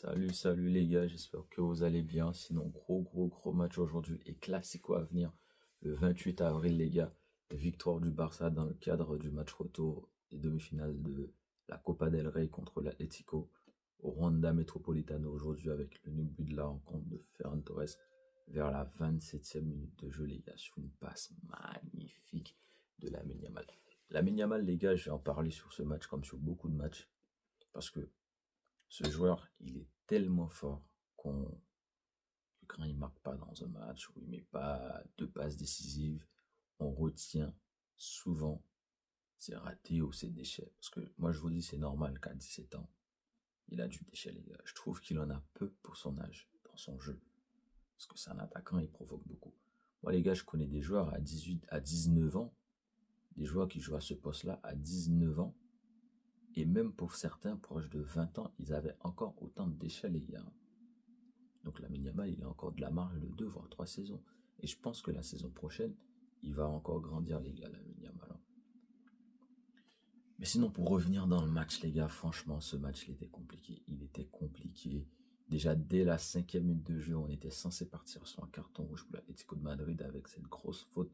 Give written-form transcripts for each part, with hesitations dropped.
Salut les gars, j'espère que vous allez bien. Sinon, gros match aujourd'hui et classico à venir le 28 avril les gars. Victoire du Barça dans le cadre du match retour des demi-finales de la Copa del Rey contre l'Atlético au Wanda Metropolitano aujourd'hui avec le but de la rencontre de Ferran Torres vers la 27e minute de jeu les gars sur une passe magnifique de Lamine Yamal. Lamine Yamal les gars, je vais en parler sur ce match comme sur beaucoup de matchs parce que ce joueur, il est tellement fort que quand il marque pas dans un match ou il met pas de passes décisives, on retient souvent ses ratés ou ses déchets. Parce que moi, je vous dis, c'est normal qu'à 17 ans, il a du déchet, les gars. Je trouve qu'il en a peu pour son âge dans son jeu. Parce que c'est un attaquant, il provoque beaucoup. Moi, les gars, je connais des joueurs à 18, à 19 ans, des joueurs qui jouent à ce poste-là à 19 ans. Et même pour certains, proches de 20 ans, ils avaient encore autant de déchets, les gars. Donc Lamine Yamal, il a encore de la marge de 2 voire 3 saisons. Et je pense que la saison prochaine, il va encore grandir, les gars, Lamine Yamal. Mais sinon, pour revenir dans le match, les gars, franchement, ce match, il était compliqué. Il était compliqué. Déjà, dès la 5e minute de jeu, on était censé partir sur un carton rouge pour l'Atlético de Madrid avec cette grosse faute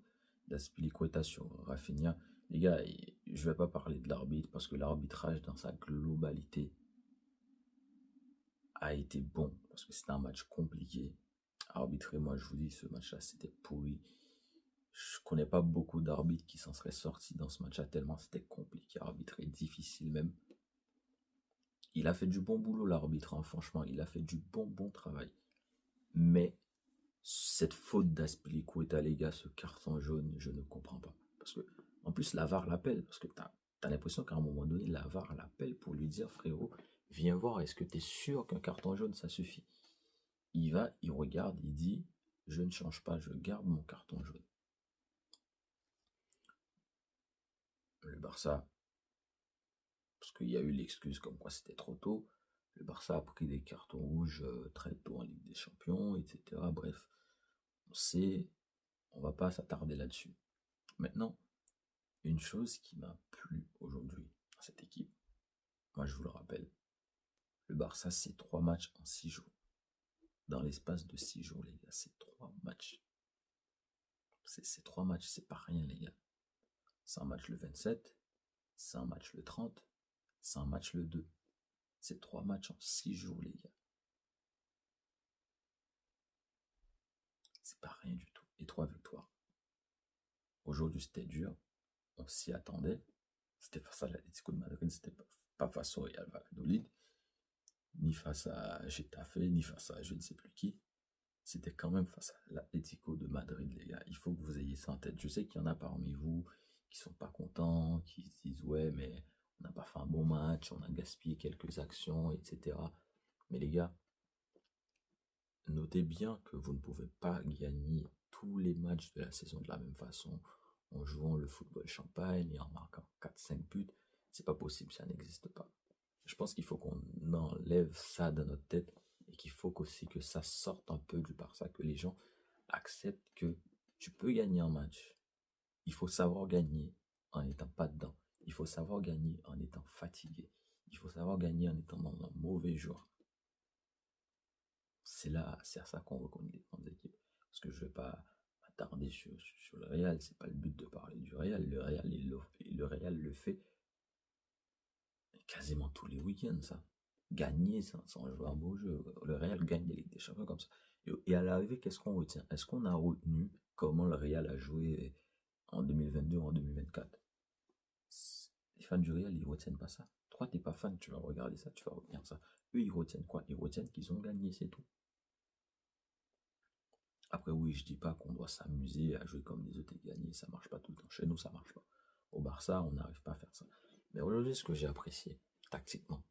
d'Azpilicueta sur Rafinha. Les gars, je vais pas parler de l'arbitre parce que l'arbitrage dans sa globalité a été bon parce que c'était un match compliqué à arbitrer. Moi, je vous dis, ce match-là, c'était pourri. Je connais pas beaucoup d'arbitres qui s'en seraient sortis dans ce match-là tellement c'était compliqué à arbitrer, difficile même. Il a fait du bon boulot, l'arbitre, hein, franchement, il a fait du bon travail. Mais cette faute d'Azpilicueta, les gars, ce carton jaune, je ne comprends pas. Parce que, en plus, la VAR l'appelle, parce que t'as l'impression qu'à un moment donné, la VAR l'appelle pour lui dire, frérot, viens voir, est-ce que tu es sûr qu'un carton jaune, ça suffit? Il va, il regarde, il dit, je ne change pas, je garde mon carton jaune. Le Barça, parce qu'il y a eu l'excuse comme quoi c'était trop tôt, le Barça a pris des cartons rouges très tôt en Ligue des Champions, etc. Bref, on sait, on va pas s'attarder là-dessus. Maintenant, une chose qui m'a plu aujourd'hui dans cette équipe, moi je vous le rappelle, le Barça c'est 3 matchs en 6 jours. Dans l'espace de 6 jours, les gars, c'est 3 matchs. C'est 3 matchs, c'est pas rien, les gars. C'est un match le 27, c'est un match le 30, c'est un match le 2. C'est 3 matchs en 6 jours, les gars. C'est pas rien du tout. Et 3 victoires. Aujourd'hui, c'était dur. On s'y attendait. C'était face à l'Atlético de Madrid, c'était pas face au Real Valladolid, ni face à Getafe, ni face à je ne sais plus qui. C'était quand même face à l'Atlético de Madrid, les gars. Il faut que vous ayez ça en tête. Je sais qu'il y en a parmi vous qui sont pas contents, qui se disent ouais, mais on n'a pas fait un bon match, on a gaspillé quelques actions, etc. Mais les gars, notez bien que vous ne pouvez pas gagner tous les matchs de la saison de la même façon en jouant le football champagne et en marquant 4-5 buts. C'est pas possible, ça n'existe pas. Je pense qu'il faut qu'on enlève ça dans notre tête et qu'il faut aussi que ça sorte un peu du Barça, que les gens acceptent que tu peux gagner un match. Il faut savoir gagner en n'étant pas dedans. Il faut savoir gagner en étant fatigué. Il faut savoir gagner en étant dans un mauvais jour. C'est là, c'est à ça qu'on reconnaît les grandes équipes. Parce que je ne vais pas m'attarder sur le Real, c'est pas le but de parler du Real. Le Real le fait quasiment tous les week-ends, ça. Gagner sans jouer un beau jeu. Le Real gagne les Ligues des Champions comme ça. Et à l'arrivée, qu'est-ce qu'on retient? Est-ce qu'on a retenu comment le Real a joué en 2022 ou en 2024? Les fans du Real, ils retiennent pas ça. Toi, t'es pas fan, tu vas regarder ça, tu vas retenir ça. Eux, ils retiennent quoi? Ils retiennent qu'ils ont gagné, c'est tout. Après, oui, je dis pas qu'on doit s'amuser à jouer comme des autres et gagner, ça marche pas tout le temps. Chez nous, ça marche pas. Au Barça, on n'arrive pas à faire ça. Mais aujourd'hui, ce que j'ai apprécié, tactiquement,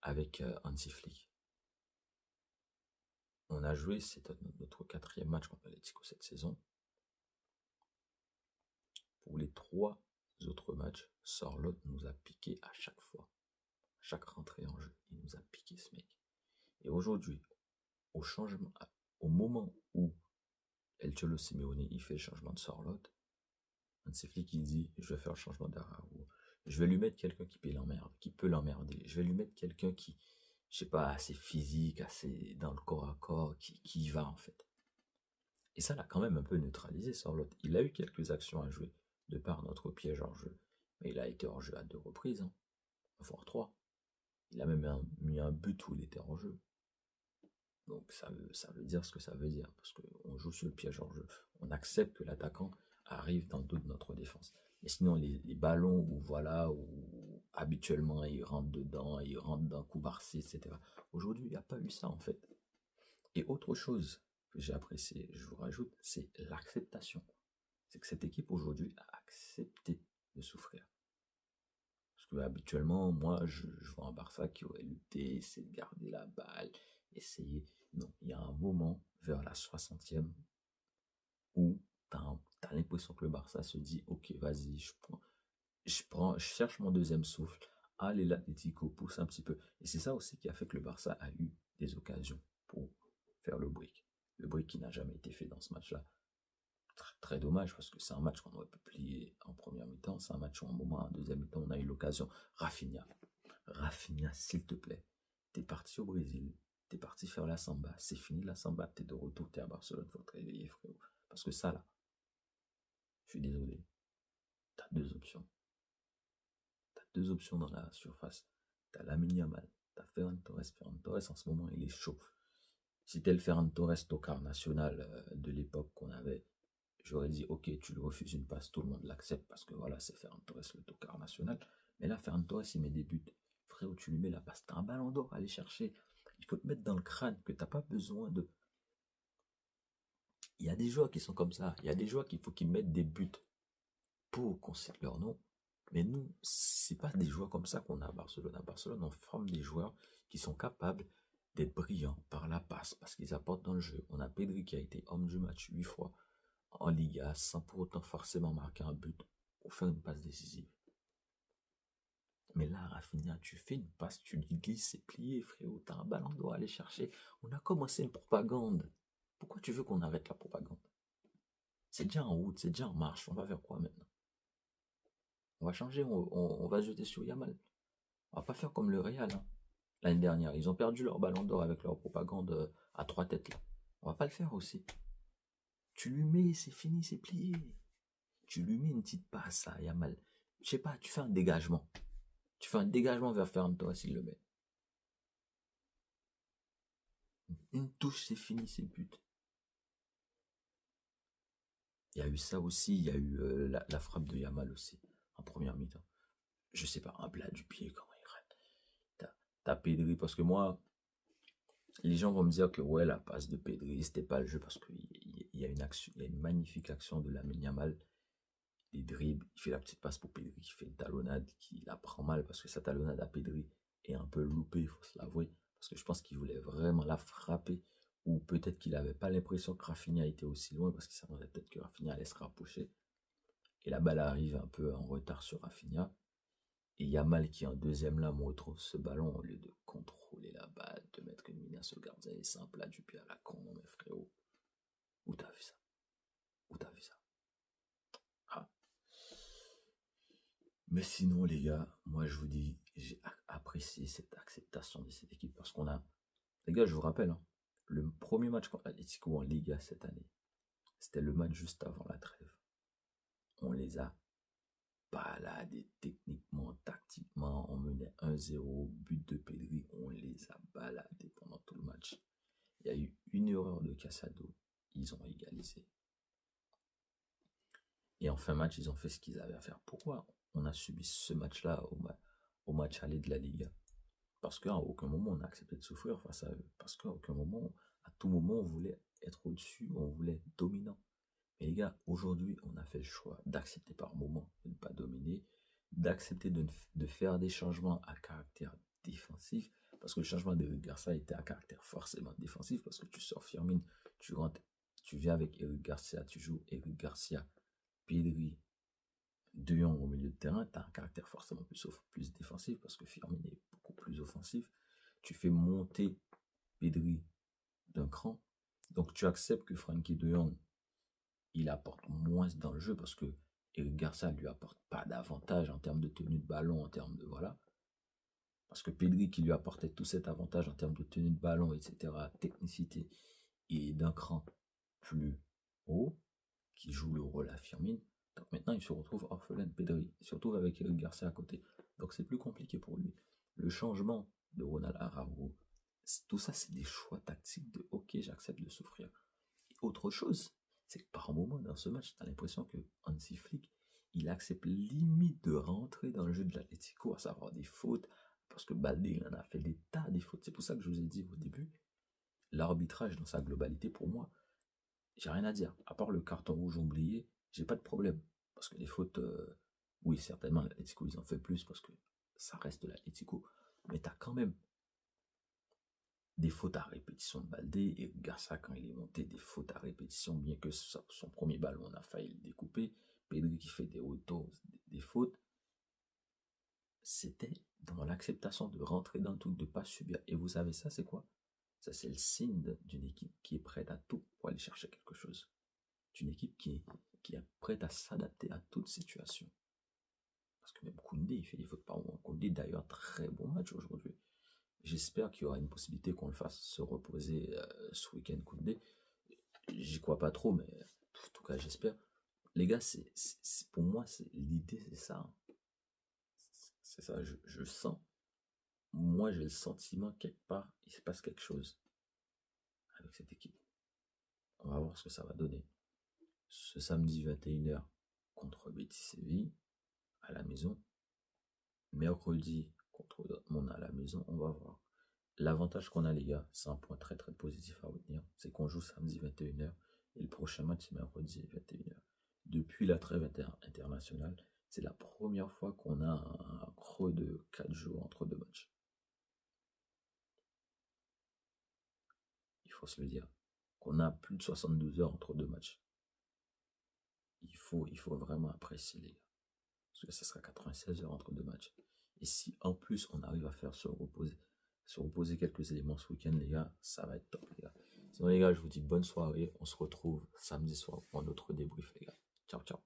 avec Hansi Flick, on a joué, c'était notre 4e match contre l'Atlético cette saison. Pour les 3 autres matchs, Sorloth nous a piqué à chaque fois. À chaque rentrée en jeu, il nous a piqué ce mec. Et aujourd'hui, au moment où El Cholo Simeone il fait le changement de Sorloth, Hansi Flick il dit je vais faire le changement d'Araujo. Je vais lui mettre quelqu'un qui peut l'emmerder. Je vais lui mettre quelqu'un je sais pas, assez physique, assez dans le corps à corps, qui y va en fait. Et ça l'a quand même un peu neutralisé, Sorloth. Il a eu quelques actions à jouer, de par notre piège hors jeu. Mais il a été hors jeu à 2 reprises, hein, voire 3. Il a même mis un but où il était hors jeu. Donc ça veut dire ce que ça veut dire, parce qu'on joue sur le piège hors jeu. On accepte que l'attaquant arrive dans le dos de notre défense. Mais sinon, les ballons où voilà, où habituellement il rentre dedans, il rentre d'un coup barcé, etc. Aujourd'hui, il n'y a pas eu ça en fait. Et autre chose que j'ai apprécié, je vous rajoute, c'est l'acceptation. C'est que cette équipe aujourd'hui a accepté de souffrir. Parce que habituellement, moi, je vois un Barça qui aurait lutté, essayer de garder la balle, essayer. Non, il y a un moment, vers la 60e, où t'as l'impression que le Barça se dit, ok, vas-y, je cherche mon deuxième souffle. Allez, l'Atlético pousse un petit peu. Et c'est ça aussi qui a fait que le Barça a eu des occasions pour faire le break. Le break qui n'a jamais été fait dans ce match-là. Très, très dommage parce que c'est un match qu'on aurait pu plier en première mi-temps. C'est un match où, en moment, en deuxième mi-temps, on a eu l'occasion. Rafinha, s'il te plaît. T'es parti au Brésil. T'es parti faire la samba. C'est fini la samba. T'es de retour. T'es à Barcelone. Faut te réveiller, frérot. Parce que ça, là, je suis désolé. T'as deux options. T'as deux options dans la surface. T'as Lamine Yamal. T'as Ferran Torres. Ferran Torres, en ce moment, il est chaud. Si t'es le Ferran Torres tocard national de l'époque qu'on avait, j'aurais dit, ok, tu lui refuses une passe, tout le monde l'accepte parce que voilà, c'est Ferran Torres le tocard national. Mais là, Ferran Torres, il met des buts. Frérot, tu lui mets la passe. T'as un ballon d'or à aller chercher. Il faut te mettre dans le crâne que t'as pas besoin de. Il y a des joueurs qui sont comme ça. Il y a des joueurs qu'il faut qu'ils mettent des buts pour qu'on cite leur nom. Mais nous, c'est pas des joueurs comme ça qu'on a à Barcelone. À Barcelone, on forme des joueurs qui sont capables d'être brillants par la passe, parce qu'ils apportent dans le jeu. On a Pedri qui a été homme du match 8 fois en Liga, sans pour autant forcément marquer un but ou faire une passe décisive. Mais là, Rafinha, tu fais une passe, tu lui glisses, c'est plié, frérot. T'as un ballon d'or à aller chercher. On a commencé une propagande. Pourquoi tu veux qu'on arrête la propagande? C'est déjà en route, c'est déjà en marche. On va faire quoi maintenant? On va changer, on va jeter sur Yamal. On va pas faire comme le Real, hein. L'année dernière, ils ont perdu leur ballon d'or avec leur propagande à 3 têtes là. On va pas le faire aussi. Tu lui mets, c'est fini, c'est plié. Tu lui mets une petite passe à Yamal. Je sais pas, tu fais un dégagement. Tu fais un dégagement vers Ferran Torres, il le met. Une touche, c'est fini, c'est le but. Il y a eu ça aussi, il y a eu la frappe de Yamal aussi, en première mi-temps. Je sais pas, un plat du pied, comment il rate. T'as Pedri, parce que moi, les gens vont me dire que ouais, la passe de Pedri, c'était pas le jeu, parce qu'il y a une action, il y a une magnifique action de Lamine Yamal. Il dribble, il fait la petite passe pour Pedri, qui fait une talonnade, qui la prend mal, parce que sa talonnade à Pedri est un peu loupée, il faut se l'avouer, parce que je pense qu'il voulait vraiment la frapper, ou peut-être qu'il avait pas l'impression que Rafinha était aussi loin, parce qu'il s'attendait peut-être que Rafinha allait se rapprocher, et la balle arrive un peu en retard sur Rafinha, et Yamal qui en deuxième lame retrouve ce ballon au lieu de contrôler la balle, de mettre une mine sur le gardien et c'est un plat du pied à la con, mais frérot. Où t'as vu ça? Où t'as vu ça? Ah. Mais sinon, les gars, moi je vous dis, j'ai apprécié cette acceptation de cette équipe parce qu'on a. Les gars, je vous rappelle, hein, le premier match contre Atletico en Liga cette année, c'était le match juste avant la trêve. On les a baladés techniquement, tactiquement. On menait 1-0, but de Pedri, on les a baladés pendant tout le match. Il y a eu une erreur de Casado, ils ont égalisé. Et en fin de match, ils ont fait ce qu'ils avaient à faire. Pourquoi on a subi ce match-là au match aller de la Liga? Parce qu'à aucun moment on a accepté de souffrir face à eux. Parce qu'à aucun moment, à tout moment, on voulait être au-dessus, on voulait être dominant. Mais les gars, aujourd'hui, on a fait le choix d'accepter par moment de ne pas dominer, d'accepter de faire des changements à caractère défensif, parce que le changement d'Eric Garcia était à caractère forcément défensif, parce que tu sors Firmine, tu rentres, tu viens avec Eric Garcia, tu joues Eric Garcia, Pedri, De Jong au milieu de terrain, tu as un caractère forcément plus défensif, parce que Firmine est beaucoup plus offensif. Tu fais monter Pedri d'un cran, donc tu acceptes que Frenkie De Jong il apporte moins dans le jeu parce que Eric Garcia lui apporte pas d'avantage en termes de tenue de ballon, en termes de voilà. Parce que Pedri, qui lui apportait tout cet avantage en termes de tenue de ballon, etc., technicité, et d'un cran plus haut, qui joue le rôle à Firmine. Donc maintenant, il se retrouve orphelin de Pedri, il se retrouve avec Eric Garcia à côté. Donc c'est plus compliqué pour lui. Le changement de Ronald Araujo, tout ça, c'est des choix tactiques de OK, j'accepte de souffrir. Et autre chose, c'est que par moment dans ce match, tu as l'impression que Hansi Flick, il accepte limite de rentrer dans le jeu de l'Atlético, à savoir des fautes, parce que Baldé, il en a fait des tas des fautes. C'est pour ça que je vous ai dit au début, l'arbitrage dans sa globalité, pour moi, j'ai rien à dire. À part le carton rouge oublié, j'ai pas de problème. Parce que les fautes, oui, certainement, l'Atlético, ils en fait plus parce que ça reste l'Atlético. Mais t'as quand même des fautes à répétition de Baldé et Garcia, quand il est monté, des fautes à répétition, bien que son premier ballon, on a failli le découper. Pedri qui fait des autos, des fautes. C'était dans l'acceptation de rentrer dans le truc, de pas subir. Et vous savez, ça, c'est quoi? Ça, c'est le signe d'une équipe qui est prête à tout pour aller chercher quelque chose. D'une équipe qui est prête à s'adapter à toute situation. Parce que même Koundé, il fait des fautes par moment. Koundé, d'ailleurs, très bon match aujourd'hui. J'espère qu'il y aura une possibilité qu'on le fasse se reposer ce week-end, Koundé. J'y crois pas trop, mais en tout cas, j'espère. Les gars, pour moi, l'idée, c'est ça. C'est ça, je sens. Moi, j'ai le sentiment, quelque part, il se passe quelque chose avec cette équipe. On va voir ce que ça va donner. Ce samedi 21h contre Betis Séville à la maison. Mercredi contre Dortmund à la maison, on va voir. L'avantage qu'on a, les gars, c'est un point très très positif à retenir, c'est qu'on joue samedi 21h et le prochain match c'est mercredi 21h. Depuis la trêve internationale, c'est la première fois qu'on a un creux de 4 jours entre deux matchs. Il faut se le dire. Qu'on a plus de 72 heures entre deux matchs. Il faut vraiment apprécier, les gars. Parce que ça sera 96 heures entre deux matchs. Et si en plus on arrive à faire se reposer quelques éléments ce week-end, les gars, ça va être top, les gars. Sinon, les gars, je vous dis bonne soirée. On se retrouve samedi soir pour un autre débrief, les gars. Ciao, ciao.